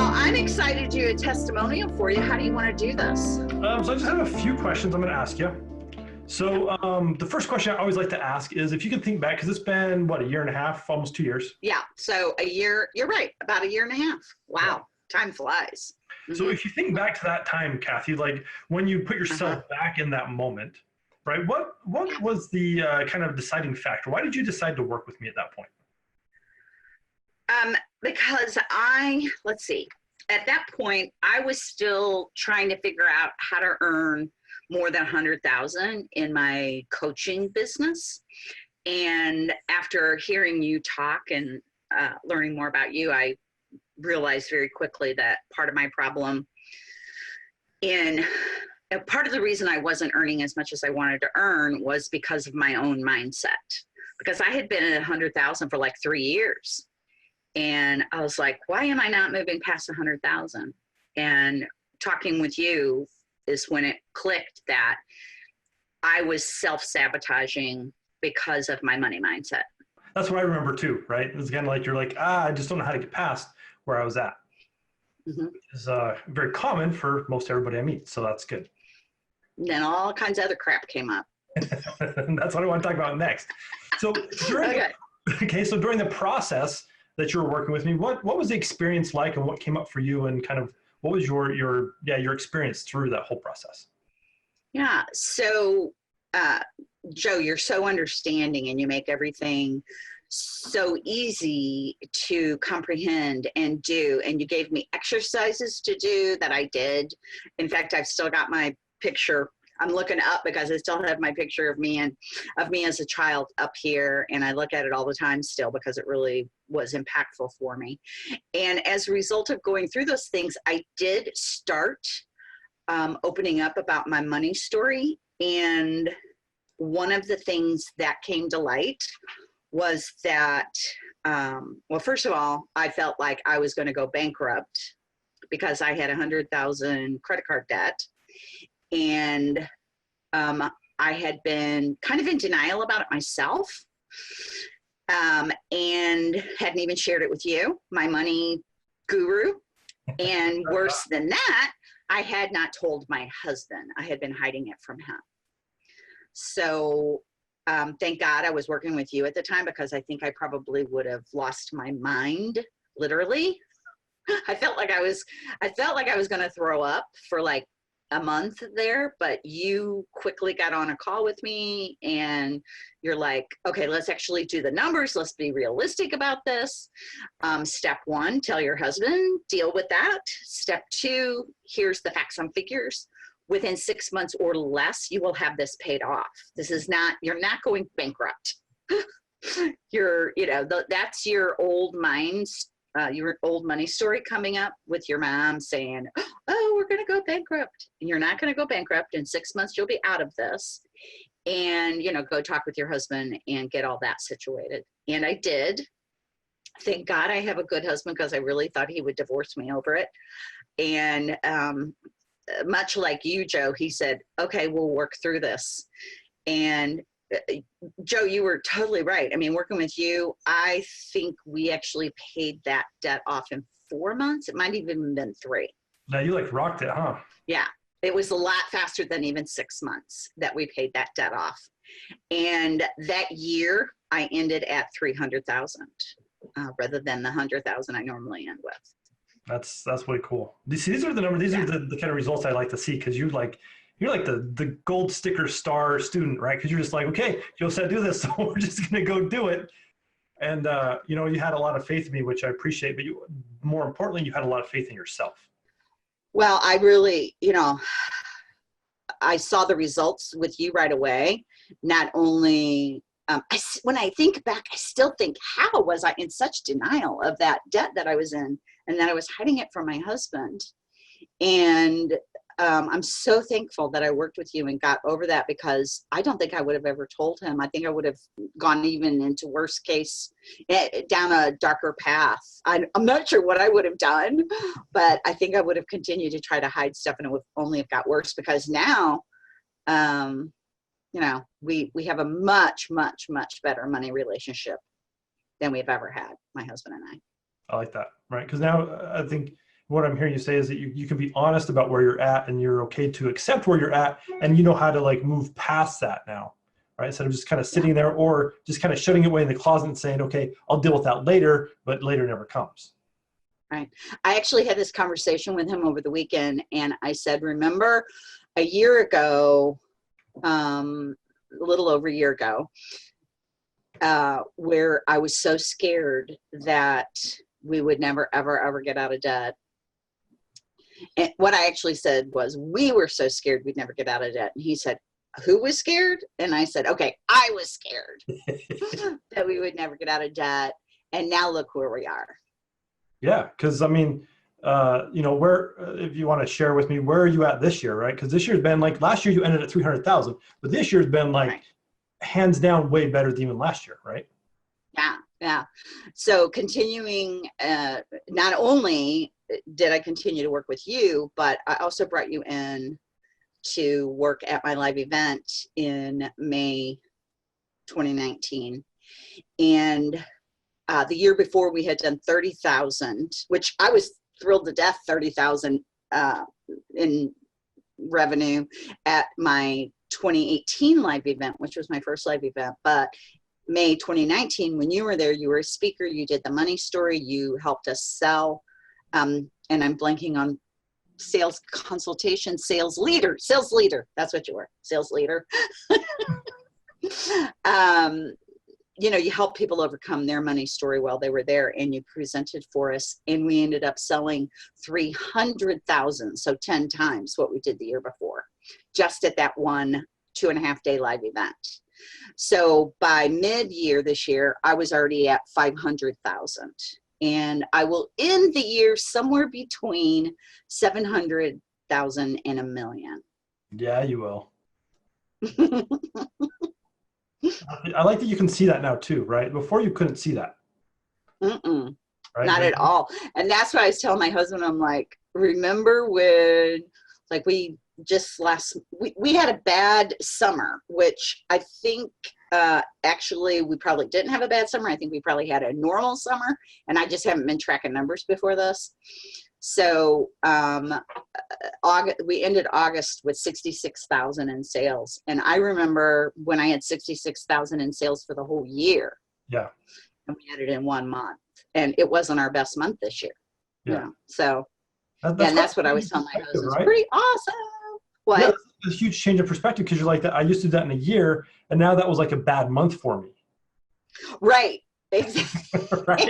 Well, I'm excited to do a testimonial for you. How do you want to do this? So I just have a few questions I'm going to ask you. So the first question I always like to ask is if you can think back, because it's been, what, a year and a half, almost 2 years? Yeah, so a year, you're right, about a year and a half. Wow, time flies. So if you think back to that time, Kathy, like when you put yourself back in that moment, right, what was the kind of deciding factor? Why did you decide to work with me at that point? Because let's see, at that point, I was still trying to figure out how to earn more than 100,000 in my coaching business. And after hearing you talk and learning more about you, I realized very quickly that part of my problem part of the reason I wasn't earning as much as I wanted to earn was because of my own mindset. Because I had been at 100,000 for like 3 years. And I was like, why am I not moving past 100,000? And talking with you is when it clicked that I was self-sabotaging because of my money mindset. That's what I remember too, right? It was kind of like, you're like, I just don't know how to get past where I was at. Which is very common for most everybody I meet. So that's good. And then all kinds of other crap came up. And that's what I want to talk about next. So during, so during the process that you were working with me, what was the experience like and what came up for you and kind of what was your experience through that whole process? Yeah. So, Joe, you're so understanding and you make everything so easy to comprehend and do. And you gave me exercises to do that I did. In fact, I've still got my picture. I'm looking up because I still have my picture of me as a child up here. And I look at it all the time still because it really was impactful for me. And as a result of going through those things, I did start opening up about my money story. And one of the things that came to light was that, well, first of all, I felt like I was going to go bankrupt because I had 100,000 credit card debt. And I had been kind of in denial about it myself and hadn't even shared it with you, my money guru. And worse than that, I had not told my husband. I had been hiding it from him. So thank God I was working with you at the time because I think I probably would have lost my mind, literally. I felt like I was going to throw up for like a month there, but you quickly got on a call with me and you're like, okay, let's actually do the numbers. Let's be realistic about this. Step one, tell your husband, deal with that. Step two, here's the facts and figures. Within 6 months or less, you will have this paid off. You're not going bankrupt. That's your old money story coming up with your mom saying, oh, we're going to go bankrupt. And you're not going to go bankrupt. In 6 months, you'll be out of this. And, go talk with your husband and get all that situated. And I did. Thank God I have a good husband because I really thought he would divorce me over it. And much like you, Joe, he said, okay, we'll work through this. And Joe, you were totally right. I mean, working with you, I think we actually paid that debt off in 4 months. It might even have been 3. Now you like rocked it, huh? Yeah. It was a lot faster than even 6 months that we paid that debt off. And that year I ended at 300,000 rather than the 100,000 I normally end with. That's way cool. These are the numbers. These are the kind of results I like to see because you're like the gold sticker star student, right? Because you're just like, okay, Joe said do this, so we're just gonna go do it. And you had a lot of faith in me, which I appreciate. But more importantly, you had a lot of faith in yourself. Well, I really, I saw the results with you right away. Not only when I think back, I still think, how was I in such denial of that debt that I was in and that I was hiding it from my husband? And I'm so thankful that I worked with you and got over that because I don't think I would have ever told him. I think I would have gone even into worst case, down a darker path. I'm not sure what I would have done, but I think I would have continued to try to hide stuff and it would only have got worse because now, we have a much, much, much better money relationship than we've ever had, my husband and I. I like that, right? Because now I think what I'm hearing you say is that you can be honest about where you're at, and you're okay to accept where you're at, and you know how to like move past that now, right? Instead of just kind of sitting there or just kind of shutting it away in the closet and saying, okay, I'll deal with that later, but later never comes. Right. I actually had this conversation with him over the weekend, and I said, remember a year ago, a little over a year ago, where I was so scared that we would never, ever, ever get out of debt. And what I actually said was, we were so scared we'd never get out of debt. And he said, who was scared? And I said, okay, I was scared that we would never get out of debt. And now look where we are. Yeah, because I mean, where if you want to share with me, where are you at this year, right? Because this year's been like, last year you ended at 300,000, but this year's been like Right. hands down way better than even last year, right? Yeah. So continuing, not only did I continue to work with you, but I also brought you in to work at my live event in May 2019. And the year before we had done 30,000, which I was thrilled to death, 30,000 in revenue at my 2018 live event, which was my first live event. But May 2019, when you were there, you were a speaker, you did the money story, you helped us sell, and I'm blanking on sales consultation, sales leader, that's what you were, sales leader. You help people overcome their money story while they were there, and you presented for us, and we ended up selling 300,000, so 10 times what we did the year before, just at that one 2.5 day live event. So by mid-year this year, I was already at 500,000, and I will end the year somewhere between 700,000 and $1 million. Yeah, you will. I like that you can see that now too, right? Before you couldn't see that. Mm-mm, Right? not at all. And that's what I was telling my husband. I'm like, remember when, like, we had a bad summer, which I think actually we probably didn't have a bad summer. I think we probably had a normal summer, and I just haven't been tracking numbers before this. So we ended August with 66,000 in sales. And I remember when I had 66,000 in sales for the whole year. Yeah. And we had it in 1 month. And it wasn't our best month this year. Yeah. So, that's what I was telling my husband. Right? Pretty awesome. What? Yeah, it's a huge change of perspective, because you're like, that I used to do that in a year, and now that was like a bad month for me. Right. Exactly. Right?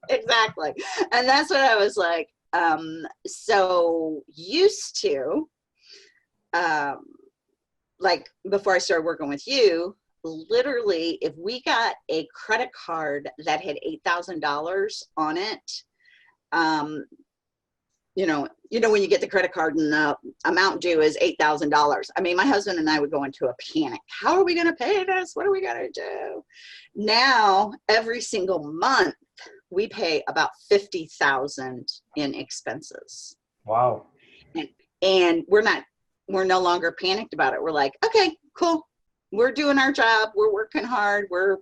Exactly. And that's what I was like, so used to, like before I started working with you, literally if we got a credit card that had $8,000 on it, when you get the credit card and the amount due is $8,000. I mean, my husband and I would go into a panic. How are we going to pay this? What are we going to do? Now, every single month, we pay about 50,000 in expenses. Wow. And we're no longer panicked about it. We're like, okay, cool. We're doing our job. We're working hard. We're,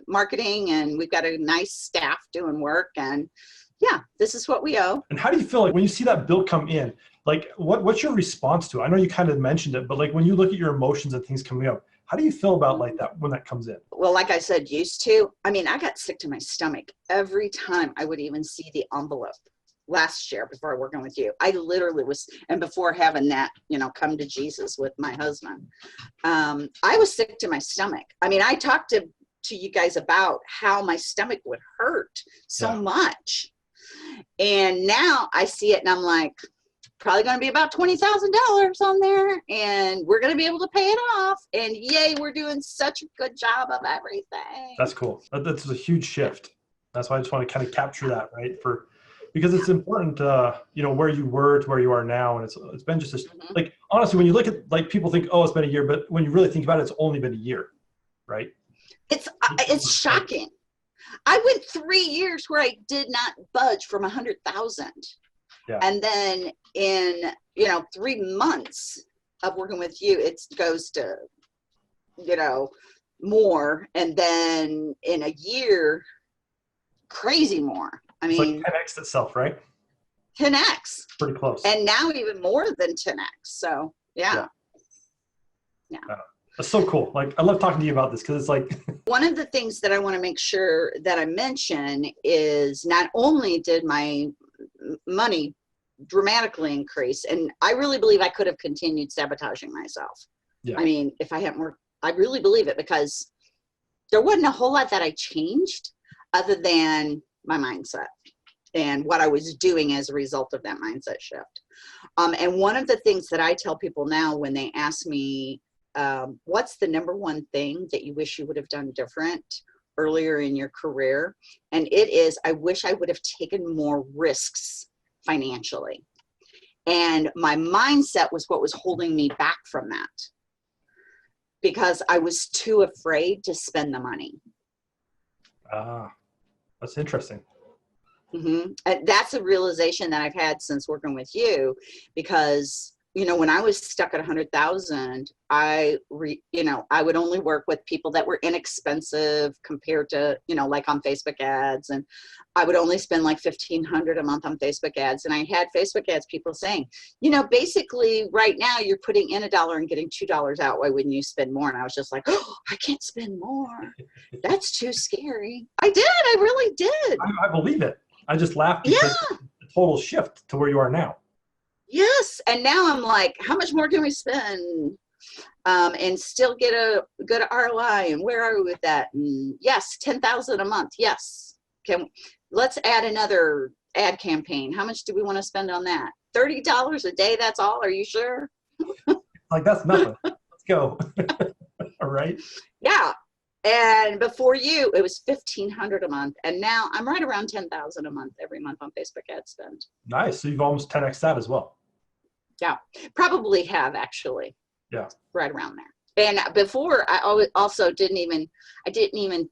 marketing, and we've got a nice staff doing work, and yeah, this is what we owe. And how do you feel like when you see that bill come in? Like, what's your response to it? I know you kind of mentioned it, but like when you look at your emotions and things coming up, how do you feel about like that when that comes in? Well, like I said, used to. I mean, I got sick to my stomach every time I would even see the envelope. Last year, before working with you, I literally was, and before having that, come to Jesus with my husband, I was sick to my stomach. I mean, I talked to you guys about how my stomach would hurt so much. And now I see it and I'm like, probably going to be about $20,000 on there, and we're going to be able to pay it off. And yay, we're doing such a good job of everything. That's cool. That's a huge shift. That's why I just want to kind of capture that, right? Because it's important, where you were to where you are now. And it's been just like, honestly, when you look at, like, people think, oh, it's been a year, but when you really think about it, it's only been a year, right? It's shocking. I went 3 years where I did not budge from 100,000. Yeah. And then in, 3 months of working with you, it goes to, more. And then in a year, crazy more. I It's like mean, 10x itself, right? 10x, Pretty close. and now even more than 10x. So Yeah. yeah. Yeah. That's so cool. Like, I love talking to you about this because it's like, One of the things that I want to make sure that I mention is not only did my money dramatically increase, and I really believe I could have continued sabotaging myself. yeah, I mean, if I hadn't worked, I really believe it, because there wasn't a whole lot that I changed other than my mindset and what I was doing as a result of that mindset shift. And one of the things that I tell people now when they ask me, what's the number one thing that you wish you would have done different earlier in your career? And it is, I wish I would have taken more risks financially. And my mindset was what was holding me back from that, because I was too afraid to spend the money. that's interesting. And that's a realization that I've had since working with you, because when I was stuck at 100,000, I would only work with people that were inexpensive compared to, like on Facebook ads. And I would only spend like 1,500 a month on Facebook ads. And I had Facebook ads people saying, basically right now you're putting in $1 and getting $2 out. Why wouldn't you spend more? And I was just like, oh, I can't spend more. That's too scary. I really did. I believe it. I just laughed because it's a total shift to where you are now. Yes. And now I'm like, how much more can we spend and still get a good ROI? And where are we with that? And yes, 10,000 a month. Yes. Let's add another ad campaign. How much do we want to spend on that? $30 a day. That's all. Are you sure? Like, that's nothing. Let's go. All right. Yeah. And before you, it was 1,500 a month. And now I'm right around 10,000 a month every month on Facebook ad spend. Nice. So you've almost 10x that as well. Yeah, probably have actually. Yeah. Right around there. And before, I also didn't even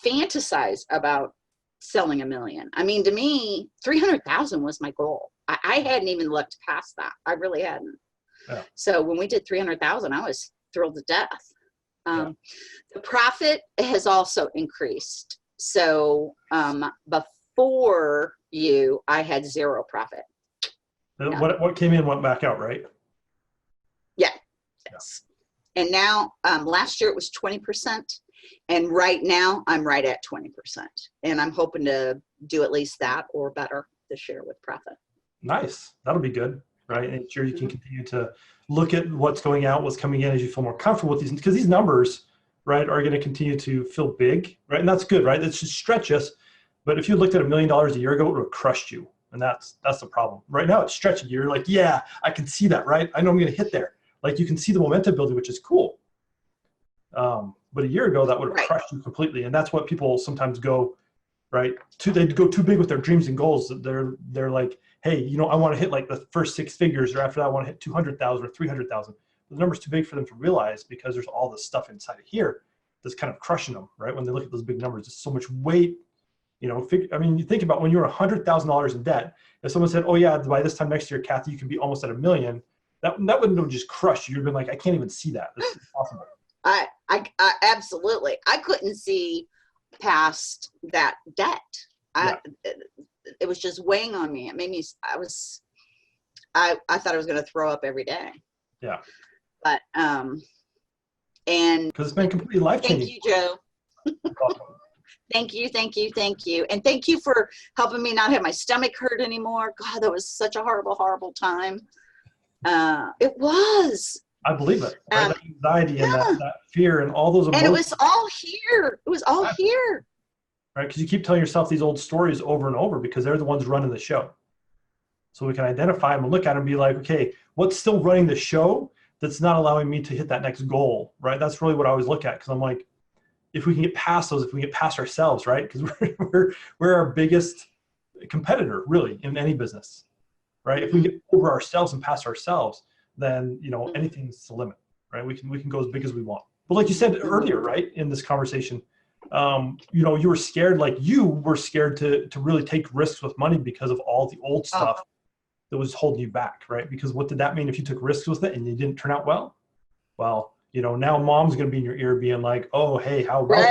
fantasize about selling 1 million. I mean, to me, 300,000 was my goal. I hadn't even looked past that. I really hadn't. Yeah. So when we did 300,000, I was thrilled to death. The profit has also increased. So before you, I had zero profit. What came in went back out, right? Yeah. Yes. And now last year it was 20%. And right now I'm right at 20%. And I'm hoping to do at least that or better this year with profit. Nice. That'll be good, right? And sure you can continue to look at what's going out, what's coming in as you feel more comfortable with these, because these numbers, right, are going to continue to feel big, right? And that's good, right? That should stretch us. But if you looked at $1 million a year ago, it would have crushed you. And that's the problem. Right now it's stretching. You're like, yeah, I can see that, right? I know I'm going to hit there. Like, you can see the momentum building, which is cool. But a year ago, that would have crushed you completely. And that's what people sometimes go, right? They go too big with their dreams and goals. They're like, hey, I want to hit like the first 6 figures, or after that I want to hit 200,000 or 300,000. The number's too big for them to realize, because there's all this stuff inside of here that's kind of crushing them, right? When they look at those big numbers, there's so much weight. I mean, you think about when you're $100,000 in debt. If someone said, "Oh yeah, by this time next year, Kathy, you can be almost at $1 million," that wouldn't have just crushed you. You'd been like, I can't even see that. That's impossible. I absolutely. I couldn't see past that debt. It was just weighing on me. It made me. I thought I was going to throw up every day. Yeah. But and because it's been completely life-changing. Thank you, Joe. Thank you. And thank you for helping me not have my stomach hurt anymore. God, that was such a horrible, horrible time. It was. I believe it. Right? That anxiety and that fear and all those emotions. And it was all here. It was all here. Right? Because you keep telling yourself these old stories over and over, because they're the ones running the show. So we can identify them and look at them and be like, okay, what's still running the show that's not allowing me to hit that next goal, right? That's really what I always look at, because I'm like, if we can get past those, if we can get past ourselves, right? Because we're our biggest competitor, really, in any business, right? If we get over ourselves and past ourselves, then anything's the limit, right? We can go as big as we want. But like you said earlier, right, in this conversation, you were scared, to really take risks with money because of all the old stuff that was holding you back, right? Because what did that mean if you took risks with it and it didn't turn out well? Well, now mom's going to be in your ear being like, oh, hey, how about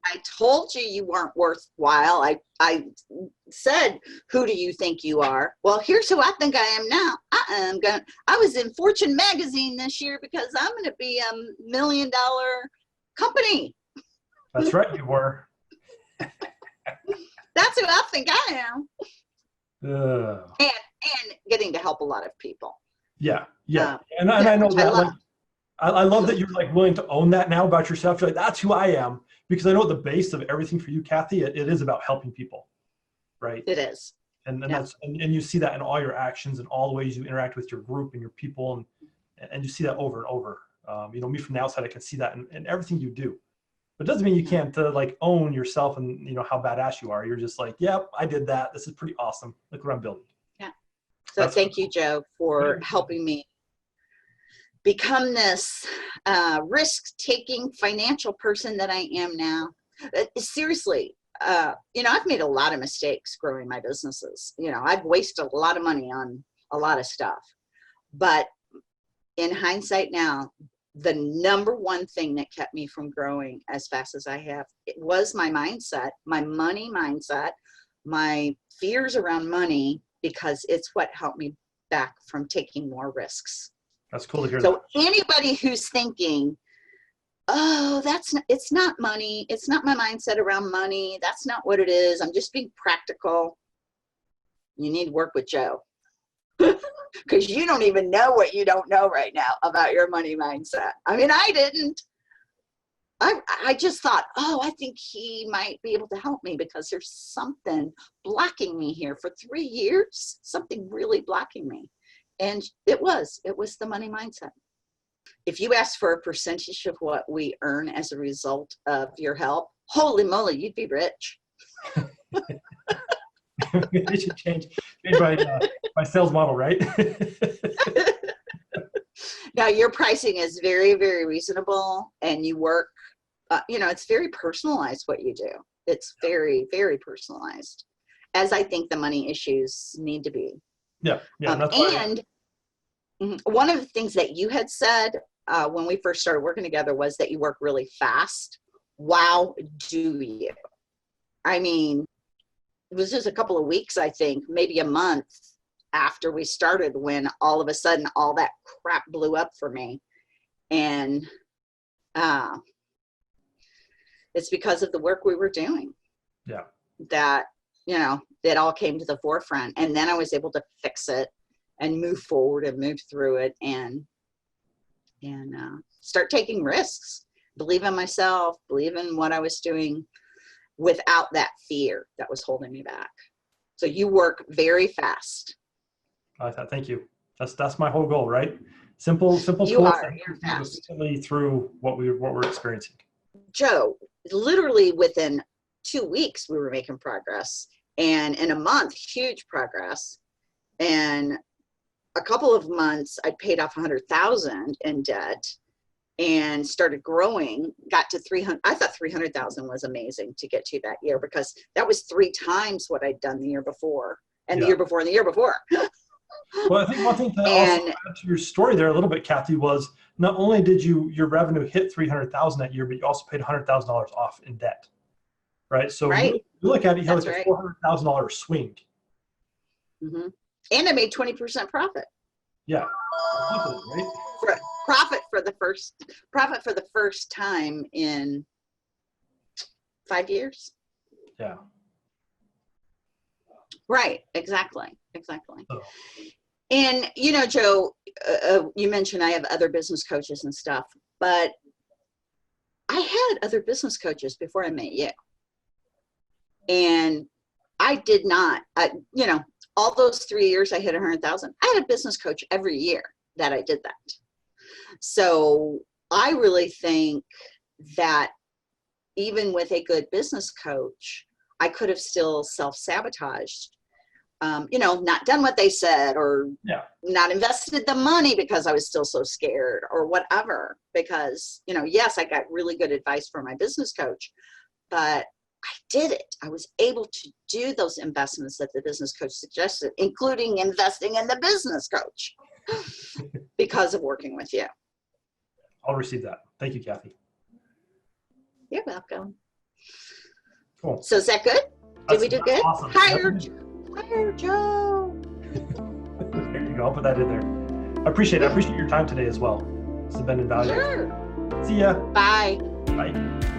I told you you weren't worthwhile. I said, who do you think you are? Well, here's who I think I am now. I was in Fortune magazine this year because I'm going to be a $1 million company. That's right, you were. That's who I think I am. Uh, And getting to help a lot of people. yeah. And I know that, like, I love that you're like willing to own that now about yourself. You're like, that's who I am, because I know at the base of everything for you, Kathy, it is about helping people, right? It is. And that's and you see that in all your actions and all the ways you interact with your group and your people, and you see that over and over. Me from the outside, I can see that in everything you do. But it doesn't mean you can't like own yourself and how badass you are. You're just like, yep, I did that. This is pretty awesome. Look what I'm building. Yeah. So thank you, Joe, for helping me become this risk-taking financial person that I am now. Seriously, I've made a lot of mistakes growing my businesses. I've wasted a lot of money on a lot of stuff. But in hindsight now, the number one thing that kept me from growing as fast as I have, it was my mindset, my money mindset, my fears around money, because it's what helped me back from taking more risks. That's cool to hear. So anybody who's thinking, oh, it's not money. It's not my mindset around money. That's not what it is. I'm just being practical. You need to work with Joe. Because you don't even know what you don't know right now about your money mindset. I mean, I didn't. I just thought, oh, I think he might be able to help me because there's something blocking me here for 3 years, something really blocking me. And it was the money mindset. If you asked for a percentage of what we earn as a result of your help, holy moly, you'd be rich. They should change my sales model, right? Now, your pricing is very, very reasonable, and you work, it's very personalized what you do. It's very, very personalized, as I think the money issues need to be. Yeah. And one of the things that you had said when we first started working together was that you work really fast. Wow, do you? I mean, it was just a couple of weeks, I think, maybe a month after we started, when all of a sudden all that crap blew up for me. And it's because of the work we were doing. Yeah. That, it all came to the forefront. And then I was able to fix it and move forward and move through it and start taking risks, believe in myself, believe in what I was doing without that fear that was holding me back. So you work very fast. Thank you. That's my whole goal, right? Simple You are. You're fast. Through what we're experiencing. Joe, literally within 2 weeks, we were making progress, and in a month, huge progress. And a couple of months, I paid off $100,000 in debt and started growing, got to 300. I thought 300,000 was amazing to get to that year, because that was 3 times what I'd done the year before, and the year before, and the year before. Well, I think one thing to also add to your story there a little bit, Kathy, was not only did your revenue hit 300,000 that year, but you also paid $100,000 off in debt, right? So you look at it, you have like a $400,000 swing. Mm-hmm. And I made 20% profit. Yeah, right? Profit for the first time in 5 years. Yeah. Right. Exactly. Oh. And Joe, you mentioned I have other business coaches and stuff, but I had other business coaches before I met you, and I did not. All those 3 years I hit 100,000. I had a business coach every year that I did that. So I really think that even with a good business coach, I could have still self-sabotaged, not done what they said, or not invested the money because I was still so scared, or whatever. Because, yes, I got really good advice from my business coach, but I did it. I was able to do those investments that the business coach suggested, including investing in the business coach, because of working with you. I'll receive that. Thank you, Kathy. You're welcome. Cool. So is that good? Did we do good? Awesome. Hire Joe. There you go. I'll put that in there. I appreciate it. I appreciate your time today as well. This has been invaluable. Sure. See ya. Bye. Bye.